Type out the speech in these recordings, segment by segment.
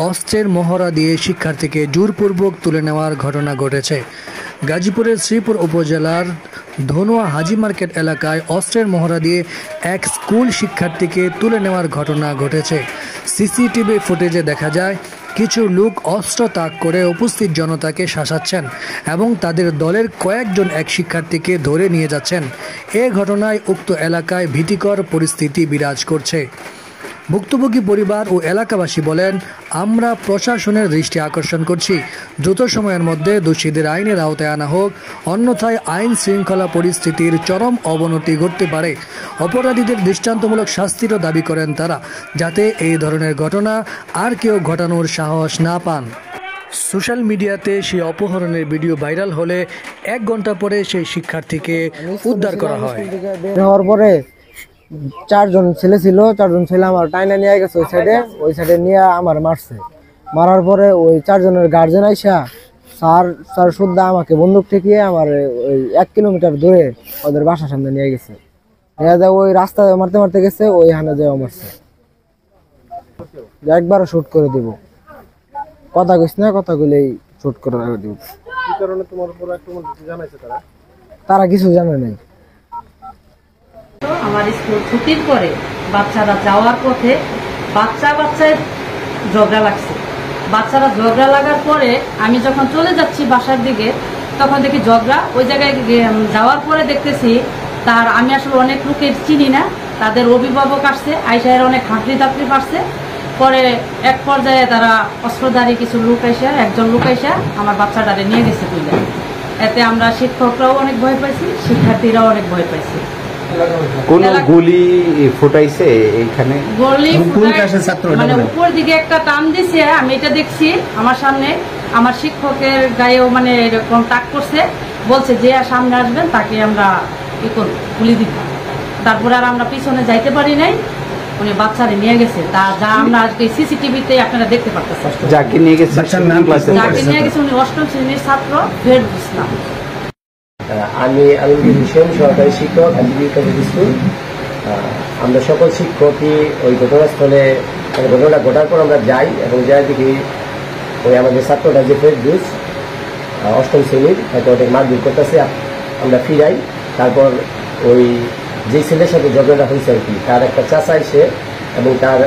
অস্ত্রের মহড়া দিয়ে শিক্ষার্থীকে জোরপূর্বক তুলে নেওয়ার ঘটনা ঘটেছে। গাজীপুরের শ্রীপুর উপজেলার ধনুয়া হাজি মার্কেট এলাকায় অস্ত্রের মহড়া দিয়ে এক স্কুল শিক্ষার্থীকে তুলে নেওয়ার ঘটনা ঘটেছে। সিসিটিভি ফুটেজে দেখা যায় কিছু লোক অস্ত্র তাক করে উপস্থিত জনতাকে শাসাচ্ছেন এবং তাদের দলের কয়েকজন এক শিক্ষার্থীকে ধরে নিয়ে যাচ্ছেন। এ ঘটনায় উক্ত এলাকায় ভীতিকর পরিস্থিতি বিরাজ করছে। ভুক্তভোগী পরিবার ও এলাকাবাসী বলেন, আমরা প্রশাসনের দৃষ্টি আকর্ষণ করছি, দ্রুত সময়ের মধ্যে দোষীদের আইনের আওতায় আনা হোক, অন্যথায় আইন শৃঙ্খলা পরিস্থিতির চরম অবনতি ঘটতে পারে। অপরাধীদের দৃষ্টান্তমূলক শাস্তিরও দাবি করেন তারা, যাতে এই ধরনের ঘটনা আর কেউ ঘটানোর সাহস না পান। সোশ্যাল মিডিয়াতে সেই অপহরণের ভিডিও ভাইরাল হলে 1 ঘন্টা পরে সেই শিক্ষার্থীকে উদ্ধার করা হয়। চারজন ছেলে ছিল, চারজন ছেলে আমার টাইনা নিয়ে গেছে ওই সাইডে নিয়ে আমার মারছে। মারার পরে ওই চারজনের গার্জেন আইসা স্যার সুদ্ধা আমাকে বন্দুক ঠেকিয়ে আমার ওই 1 কিলোমিটার দূরে ওদের বাসার সামনে নিয়ে গেছে। ওই রাস্তা মারতে মারতে গেছে, ওই হানে যাওয়া মারছে। একবারও শুট করে দিব, কথা কইস না, কথা গুলোই শুট করে দিব। কি কারণে তোমার উপর আক্রমণ জানাইছে তারা কিছু জানে নাই। আমার স্কুল ছুটির পরে বাচ্চারা যাওয়ার পথে বাচ্চায় ঝগড়া লাগছে। বাচ্চারা ঝগড়া লাগার পরে আমি যখন চলে যাচ্ছি বাসার দিকে, তখন দেখি ঝগড়া। ওই জায়গায় যাওয়ার পরে দেখতেছি আমি আসলে অনেক লোকের চিনি না, তাদের অভিভাবক আসছে, আইসায়ের অনেক হাঁটলি দাপড়ি পারছে। পরে এক পর্যায়ে তারা অস্ত্রধারী কিছু লোক আইসা, একজন লোক আইসা আমার বাচ্চাটারে নিয়ে গেছে তুলে। এতে আমরা শিক্ষকরাও অনেক ভয় পাইছি, শিক্ষার্থীরাও অনেক ভয় পাইছি। কোন গুলি ফুটাইছে এইখানে? গুলি মানে উপর দিকে একটা টান দিছে, আমি এটা দেখছি আমার সামনে। আমার শিক্ষকের গায়েও মানে এরকম তাক করছে, বলছে যে সামনে আসবেন তাকে আমরা গুলি দিব। তারপরে আর আমরা পিছনে যাইতে পারি নাই, উনি বাচ্চারে নিয়ে গেছে। যা আমরা আজকে সিসিটিভিতে আপনারা দেখতে পাচ্ছেন। যাকে নিয়ে গেছে উনি 8ম শ্রেণীর ছাত্র ফেরদৌস ইসলাম। আমি আলমগীর হোসেন, সহকারী শিক্ষক, স্কুল। আমরা সকল শিক্ষকই ওই ঘটনাস্থলে ঘটনাটা ঘটার পর আমরা যাই এবং যাই দেখি ওই আমাদের ছাত্রটা যে ফেরদৌস 8ম শ্রেণীর, হয়তো অনেক মারধর করতেছে। আমরা ফিরাই। তারপর ওই যে ছেলের সাথে ঝগড়াটা হয়েছে আর কি, তার একটা চাচা এসে এবং তার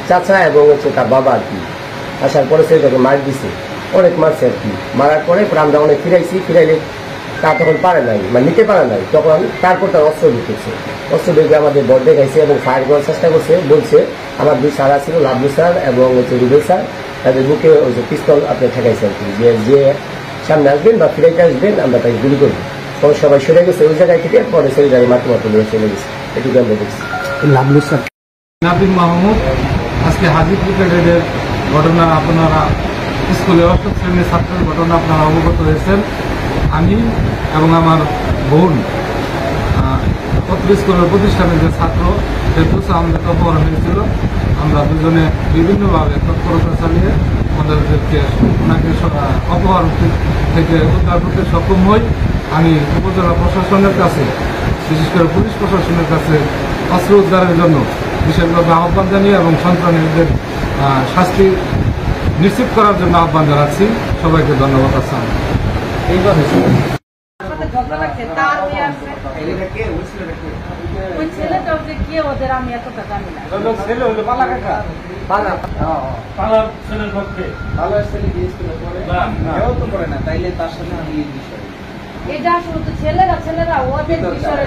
চাচা এবং হচ্ছে তার বাবা আর কি আসার পরে ছেলেটাকে মার দিছে, অনেক মারছে আর কি। মারার পরে আমরা অনেক ফিরাইলে তা তখন পারে নাই, মানে নিতে পারে নাই। তখন তারপর তার অস্ত্র ঢুকেছে, অস্ত্র ঢুকে আমাদের বড় দেখাইছে এবং ফায়ার করার চেষ্টা করছে। বলছে আমার 2 স্যার ছিল, লাভলু স্যার এবং হচ্ছে রুবেল স্যার, তাদের বুকে ওই যে পিস্তল আপনি ঠেকাইছে আর কি, যে সামনে আসবেন বা ফিরাইতে আসবেন আমরা তাকে গুলি করবো। তখন সবাই সরে গেছে ওই জায়গায় থেকে, পরে সেই জায়গায় মাত্র নিয়ে চলে গেছে। এটুকু আমরা দেখছি। লাভলু স্যার নাবিল মাহমুদ। আজকে হাজিপুর ক্যাডেটের ঘটনা, আপনারা স্কুলে 8ম শ্রেণীর ছাত্রের ঘটনা আপনারা অবগত হয়েছেন। আমি এবং আমার বোন স্কুলের প্রতিষ্ঠানের যে ছাত্র ফেরদৌস আহমেদ অপহরণ হয়েছিল, আমরা দুজনে বিভিন্নভাবে তৎপরতা চালিয়ে আমাদেরকে ওনাকে অপহরণ থেকে উদ্ধার করতে সক্ষম হই। আমি উপজেলা প্রশাসনের কাছে, বিশেষ করে পুলিশ প্রশাসনের কাছে অস্ত্র উদ্ধারের জন্য বিশেষভাবে আহ্বান জানিয়ে এবং সন্ত্রাসীদের শাস্তি নিশ্চিত করার জন্য আহ্বান জানাচ্ছি। সবাইকে ধন্যবাদ। আসসালাম। ছেলেরা ওদের বিষয়ে